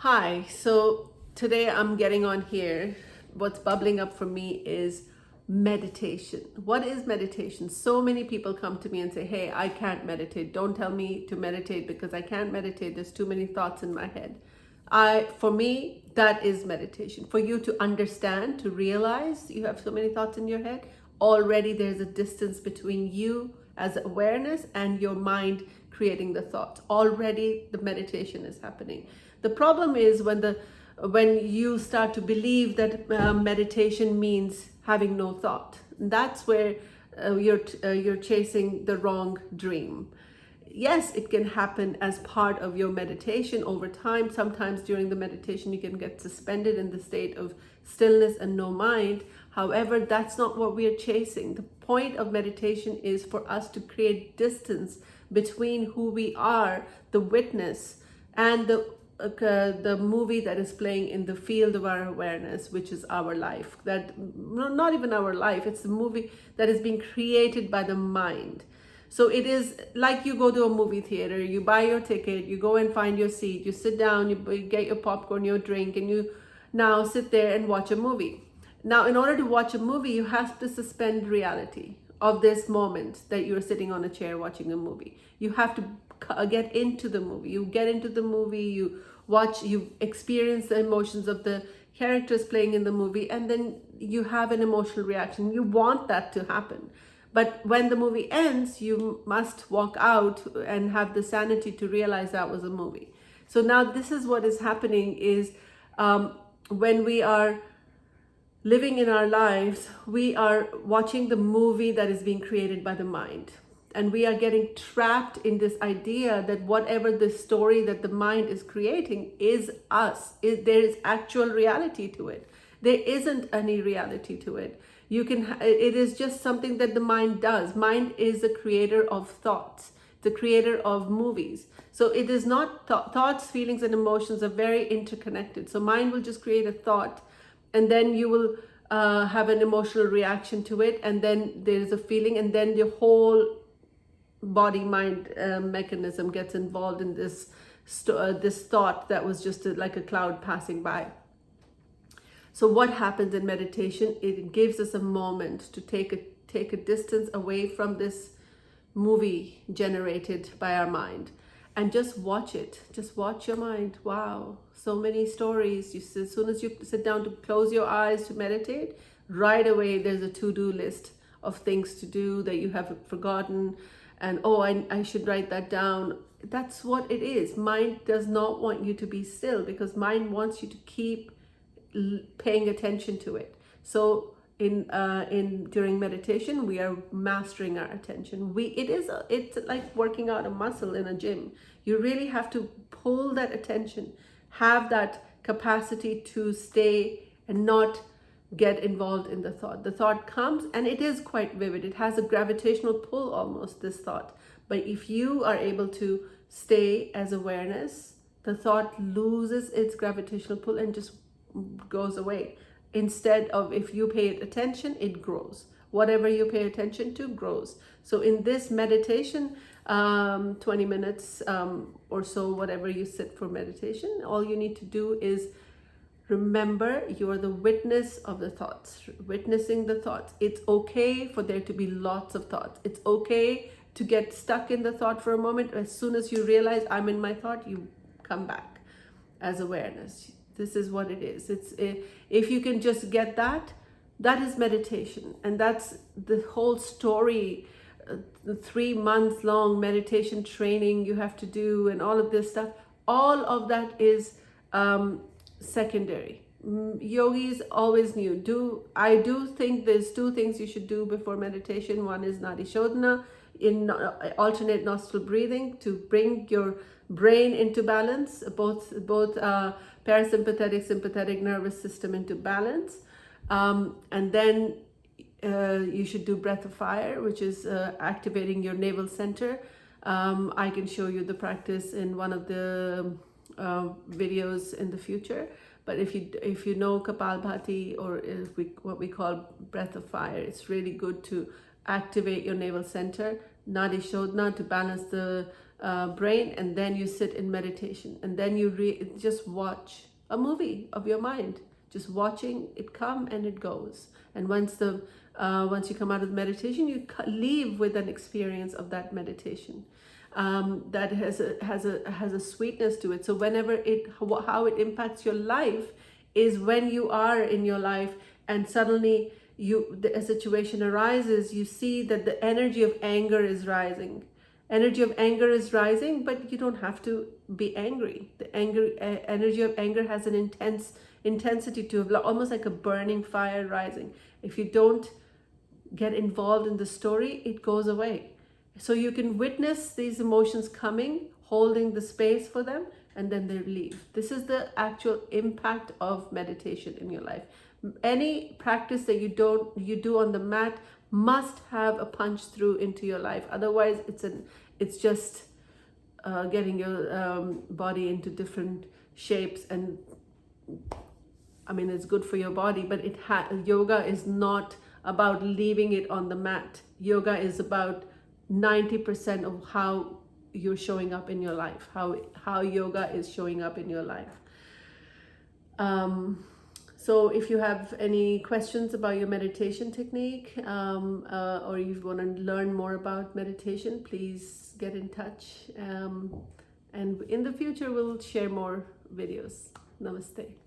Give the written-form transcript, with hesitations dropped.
Hi, so today I'm getting on here. What's bubbling up for me is meditation. What is meditation? So many people come to me and say, "Hey, I can't meditate. Don't tell me to meditate because I can't meditate. There's too many thoughts in my head." For me, that is meditation. For you to understand, to realize you have so many thoughts in your head, already there's a distance between you as awareness and your mind creating the thoughts. Already the meditation is happening. The problem is when you start to believe that meditation means having no thought. That's where you're chasing the wrong dream. Yes, it can happen as part of your meditation over time. Sometimes during the meditation, you can get suspended in the state of stillness and no mind. However, that's not what we are chasing. The point of meditation is for us to create distance between who we are, the witness, and the movie that is playing in the field of our awareness, which is our life. That not even our life, it's the movie that is being created by the mind. So it is like you go to a movie theater, you buy your ticket, you go and find your seat, you sit down, you get your popcorn, your drink, and you now sit there and watch a movie. Now, in order to watch a movie, you have to suspend reality of this moment that you're sitting on a chair watching a movie. You have to get into the movie. You get into the movie, you watch, you experience the emotions of the characters playing in the movie, and then you have an emotional reaction. You want that to happen. But when the movie ends, you must walk out and have the sanity to realize that was a movie. So now this is what is happening is when we are living in our lives, we are watching the movie that is being created by the mind. And we are getting trapped in this idea that whatever the story that the mind is creating is us. There is actual reality to it. There isn't any reality to it. It is just something that the mind does. Mind is the creator of thoughts, the creator of movies. So it is not thoughts, feelings, and emotions are very interconnected. So mind will just create a thought, and then you will have an emotional reaction to it, and then there is a feeling, and then the whole body mind mechanism gets involved in this thought that was just like a cloud passing by. So what happens in meditation? It gives us a moment to take a distance away from this movie generated by our mind and just watch it. Just watch your mind. Wow, so many stories. As soon as you sit down to close your eyes to meditate, right away there's a to-do list of things to do that you have forgotten, and I should write that down. That's what it is. Mind does not want you to be still, because mind wants you to keep paying attention to it. So during meditation, we are mastering our attention. It's like working out a muscle in a gym. You really have to pull that attention, have that capacity to stay and not get involved in the thought. The thought comes and it is quite vivid. It has a gravitational pull almost, this thought. But if you are able to stay as awareness, the thought loses its gravitational pull and just goes away. Instead of, if you pay attention, it grows. Whatever you pay attention to grows. So in this meditation, 20 minutes or so, whatever you sit for meditation, all you need to do is remember you are the witness of the thoughts, witnessing the thoughts. It's okay for there to be lots of thoughts. It's okay to get stuck in the thought for a moment. As soon as you realize I'm in my thought, you come back as awareness. This is what it is. If you can just get that is meditation. And that's the whole story. The 3 months long meditation training you have to do and all of this stuff, all of that is secondary. Yogis always knew. I do think there's 2 things you should do before meditation. One is nadi shodhana, in alternate nostril breathing, to bring your brain into balance, both parasympathetic, sympathetic nervous system into balance, and then you should do breath of fire, which is activating your navel center. I can show you the practice in one of the videos in the future. But if you know Kapalbhati, or what we call breath of fire, it's really good to activate your navel center. Nadi Shodhana to balance the brain, and then you sit in meditation, and then you just watch a movie of your mind, just watching it come and it goes. And once you come out of meditation, you leave with an experience of that meditation that has a sweetness to it. So whenever how it impacts your life is when you are in your life and suddenly a situation arises, you see that the energy of anger is rising. Energy of anger is rising, but you don't have to be angry. The energy of anger has an intensity to it, almost like a burning fire rising. If you don't get involved in the story, it goes away. So you can witness these emotions coming, holding the space for them, and then they leave. This is the actual impact of meditation in your life. Any practice that you do on the mat must have a punch through into your life. Otherwise, it's just getting your body into different shapes. And I mean, it's good for your body, but yoga is not about leaving it on the mat. Yoga is about 90% of how you're showing up in your life, how yoga is showing up in your life. So if you have any questions about your meditation technique, or you want to learn more about meditation, please get in touch. And in the future, we'll share more videos. Namaste.